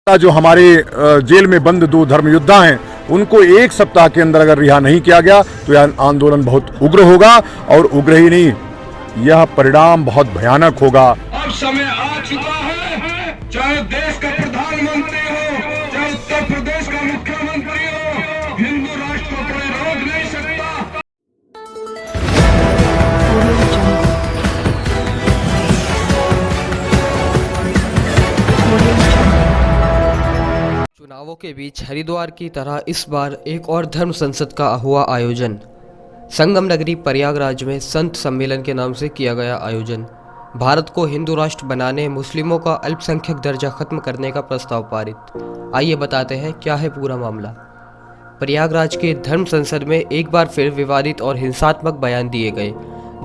जो हमारे जेल में बंद 2 धर्म योद्धा हैं उनको 1 सप्ताह के अंदर अगर रिहा नहीं किया गया तो यह आंदोलन बहुत उग्र होगा और उग्र ही नहीं, यह परिणाम बहुत भयानक होगा। अब समय आ चुका है, चाहे देश का प्रधानमंत्री हो, चाहे उत्तर प्रदेश का मुख्यमंत्री हो, हिंदू राष्ट्र को कोई रोक नहीं सकता। चुनावों के बीच हरिद्वार की तरह इस बार एक और धर्म संसद का हुआ आयोजन। संगम नगरी प्रयागराज में संत सम्मेलन के नाम से किया गया आयोजन। भारत को हिंदू राष्ट्र बनाने, मुस्लिमों का अल्पसंख्यक दर्जा खत्म करने का प्रस्ताव पारित। आइए बताते हैं क्या है पूरा मामला। प्रयागराज के धर्म संसद में एक बार फिर विवादित और हिंसात्मक बयान दिए गए।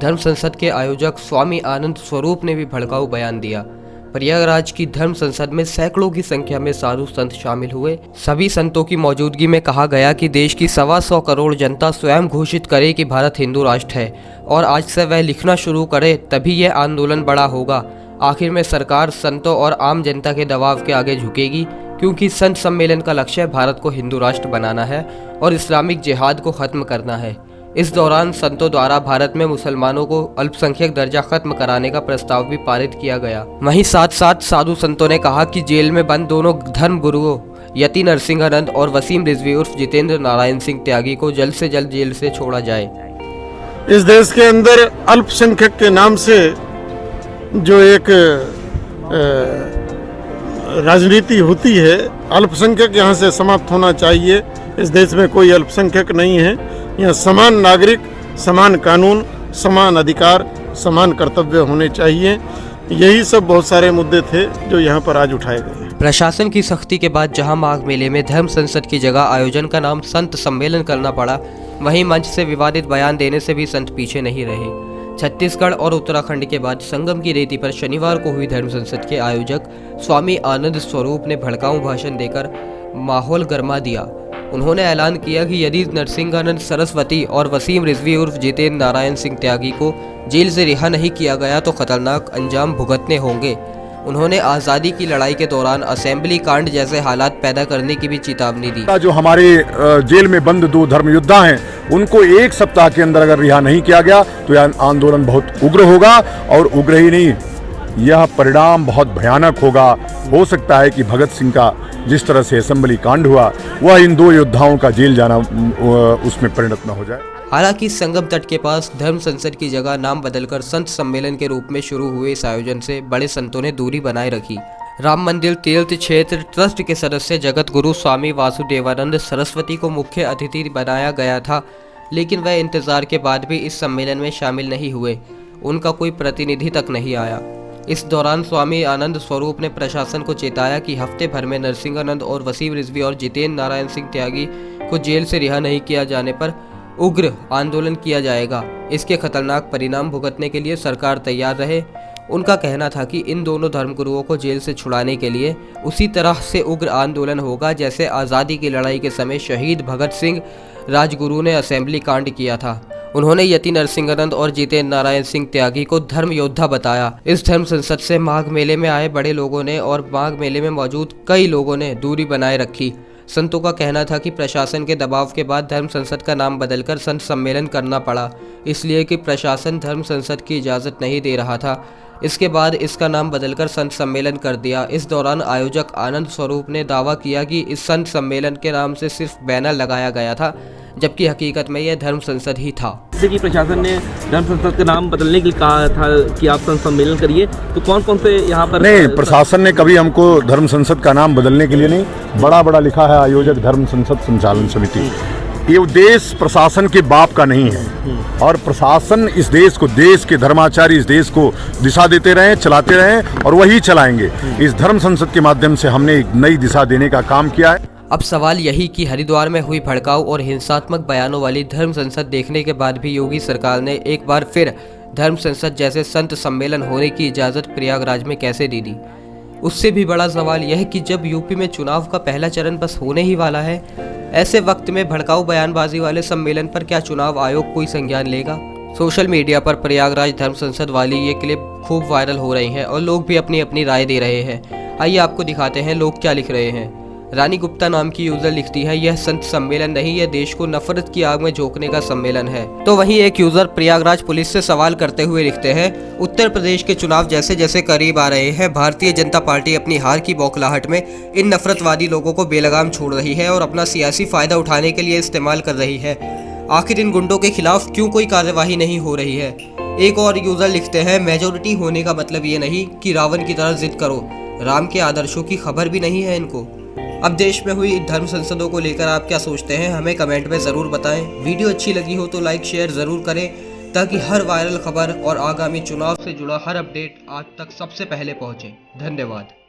धर्म संसद के आयोजक स्वामी आनंद स्वरूप ने भी भड़काऊ बयान दिया। प्रयागराज की धर्म संसद में सैकड़ों की संख्या में साधु संत शामिल हुए। सभी संतों की मौजूदगी में कहा गया कि देश की 125 करोड़ जनता स्वयं घोषित करे कि भारत हिंदू राष्ट्र है और आज से वह लिखना शुरू करे, तभी यह आंदोलन बड़ा होगा। आखिर में सरकार संतों और आम जनता के दबाव के आगे झुकेगी, क्योंकि संत सम्मेलन का लक्ष्य भारत को हिंदू राष्ट्र बनाना है और इस्लामिक जिहाद को खत्म करना है। इस दौरान संतों द्वारा भारत में मुसलमानों को अल्पसंख्यक दर्जा खत्म कराने का प्रस्ताव भी पारित किया गया। वहीं साथ साथ साधु संतों ने कहा कि जेल में बंद दोनों धर्म गुरुओं यति नरसिंहानंद और वसीम रिजवी उर्फ जितेंद्र नारायण सिंह त्यागी को जल्द से जल्द जेल से छोड़ा जाए। इस देश के अंदर अल्पसंख्यक के नाम से जो एक राजनीति होती है, अल्पसंख्यक यहाँ से समाप्त होना चाहिए। इस देश में कोई अल्पसंख्यक नहीं है। यहाँ समान नागरिक, समान कानून, समान अधिकार, समान कर्तव्य होने चाहिए। यही सब बहुत सारे मुद्दे थे जो यहाँ पर आज उठाए गए। प्रशासन की सख्ती के बाद जहां माघ मेले में धर्म संसद की जगह आयोजन का नाम संत सम्मेलन करना पड़ा, वहीं मंच से विवादित बयान देने से भी संत पीछे नहीं रहे। छत्तीसगढ़ और उत्तराखंड के बाद संगम की रेती पर शनिवार को हुई धर्म संसद के आयोजक स्वामी आनंद स्वरूप ने भड़काऊ भाषण देकर माहौल गरमा दिया। उन्होंने ऐलान किया कि यदि नरसिंहानंद सरस्वती और वसीम रिजवी उर्फ जितेंद्र नारायण सिंह त्यागी को जेल से रिहा नहीं किया गया तो खतरनाक अंजाम भुगतने होंगे। उन्होंने आज़ादी की लड़ाई के दौरान असेंबली कांड जैसे हालात पैदा करने की भी चेतावनी दी। जो हमारे जेल में बंद 2 धर्म योद्धा हैं उनको 1 सप्ताह के अंदर अगर रिहा नहीं किया गया तो यह आंदोलन बहुत उग्र होगा और उग्र ही नहीं, यह परिणाम बहुत भयानक होगा। हो सकता है कि भगत सिंह का जिस तरह से असेंबली कांड हुआ वह इन 2 योद्धाओं का जेल जाना उसमें परिणत न हो जाए। हालांकि संगम तट के पास धर्म संसद की जगह नाम बदलकर संत सम्मेलन के रूप में शुरू हुए इस आयोजन से बड़े संतों ने दूरी बनाए रखी। राम मंदिर तीर्थ क्षेत्र ट्रस्ट के सदस्य जगत गुरु स्वामी वासुदेवानंद सरस्वती को मुख्य अतिथि बनाया गया था, लेकिन वह इंतजार के बाद भी इस सम्मेलन में शामिल नहीं हुए। उनका कोई प्रतिनिधि तक नहीं आया। इस दौरान स्वामी आनंद स्वरूप ने प्रशासन को चेताया कि हफ्ते भर में नरसिंहानंद और वसीम रिजवी और जितेंद्र नारायण सिंह त्यागी को जेल से रिहा नहीं किया जाने पर उग्र आंदोलन किया जाएगा। इसके खतरनाक परिणाम भुगतने के लिए सरकार तैयार रहे। उनका कहना था कि इन दोनों धर्मगुरुओं को जेल से छुड़ाने के लिए उसी तरह से उग्र आंदोलन होगा जैसे आज़ादी की लड़ाई के समय शहीद भगत सिंह राजगुरु ने असेंबली कांड किया था। उन्होंने यति नरसिंहानंद और जितेंद्र नारायण सिंह त्यागी को धर्म योद्धा बताया। इस धर्म संसद से माघ मेले में आए बड़े लोगों ने और माघ मेले में मौजूद कई लोगों ने दूरी बनाए रखी। संतों का कहना था कि प्रशासन के दबाव के बाद धर्म संसद का नाम बदलकर संत सम्मेलन करना पड़ा, इसलिए कि प्रशासन धर्म संसद की इजाज़त नहीं दे रहा था। इसके बाद इसका नाम बदलकर संत सम्मेलन कर दिया। इस दौरान आयोजक आनंद स्वरूप ने दावा किया कि इस संत सम्मेलन के नाम से सिर्फ बैनर लगाया गया था, जबकि हकीकत में यह धर्म संसद ही था। जैसे कि प्रशासन ने धर्म संसद का नाम बदलने के लिए कहा था कि आप संत सम्मेलन करिए, तो कौन कौन से यहाँ पर? नहीं, प्रशासन ने कभी हमको धर्म संसद का नाम बदलने के लिए नहीं, बड़ा लिखा है आयोजक धर्म संसद संचालन समिति। ये उद्देश्य प्रशासन के बाप का नहीं है और प्रशासन इस देश को, देश के धर्माचार्य इस देश को दिशा देते रहे, चलाते रहे और वही चलाएंगे। इस धर्म संसद के माध्यम से हमने एक नई दिशा देने का काम किया है। अब सवाल यही कि हरिद्वार में हुई भड़काऊ और हिंसात्मक बयानों वाली धर्म संसद देखने के बाद भी योगी सरकार ने एक बार फिर धर्म संसद जैसे संत सम्मेलन होने की इजाज़त प्रयागराज में कैसे दे दी। उससे भी बड़ा सवाल यह कि जब यूपी में चुनाव का पहला चरण बस होने ही वाला है, ऐसे वक्त में भड़काऊ बयानबाजी वाले सम्मेलन पर क्या चुनाव आयोग कोई संज्ञान लेगा? सोशल मीडिया पर प्रयागराज धर्म संसद वाली ये क्लिप खूब वायरल हो रही है और लोग भी अपनी अपनी राय दे रहे हैं। आइए आपको दिखाते हैं लोग क्या लिख रहे हैं। रानी गुप्ता नाम की यूजर लिखती है, यह संत सम्मेलन नहीं, यह देश को नफरत की आग में झोंकने का सम्मेलन है। तो वहीं एक यूजर प्रयागराज पुलिस से सवाल करते हुए लिखते हैं, उत्तर प्रदेश के चुनाव जैसे जैसे करीब आ रहे हैं, भारतीय जनता पार्टी अपनी हार की बौखलाहट में इन नफरतवादी लोगों को बेलगाम छोड़ रही है और अपना सियासी फायदा उठाने के लिए इस्तेमाल कर रही है। आखिर इन गुंडों के खिलाफ क्यों कोई कार्यवाही नहीं हो रही है। एक और यूजर लिखते हैं, मेजोरिटी होने का मतलब ये नहीं कि रावण की तरह जिद करो, राम के आदर्शों की खबर भी नहीं है इनको। अब देश में हुई धर्म संसदों को लेकर आप क्या सोचते हैं, हमें कमेंट में ज़रूर बताएं। वीडियो अच्छी लगी हो तो लाइक शेयर ज़रूर करें ताकि हर वायरल खबर और आगामी चुनाव से जुड़ा हर अपडेट आज तक सबसे पहले पहुंचे। धन्यवाद।